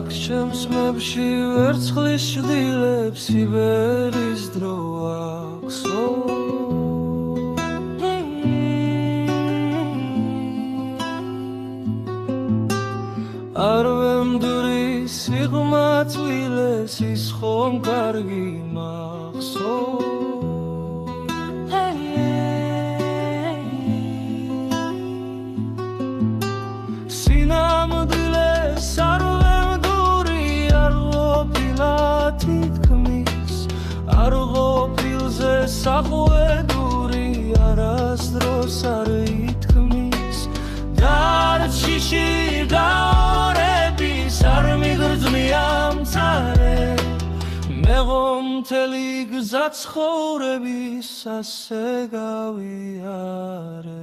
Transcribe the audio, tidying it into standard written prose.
აქ ჩემს მებში ვერცხლის შვილებს იბერის დრო აქვსო არ ვემდური სიღმა წვილეს ის ხომ კარგი მახსოვს სინამდვილეს არ ვემდური არ ყოფილა თითქმის არ ყოფილზე საყვედური არასდროს არ ითქმის დარჩიში გაორების არ მიგრძნია მცარე მეღო მთელი გზა ცხოვრების ასე გავიარე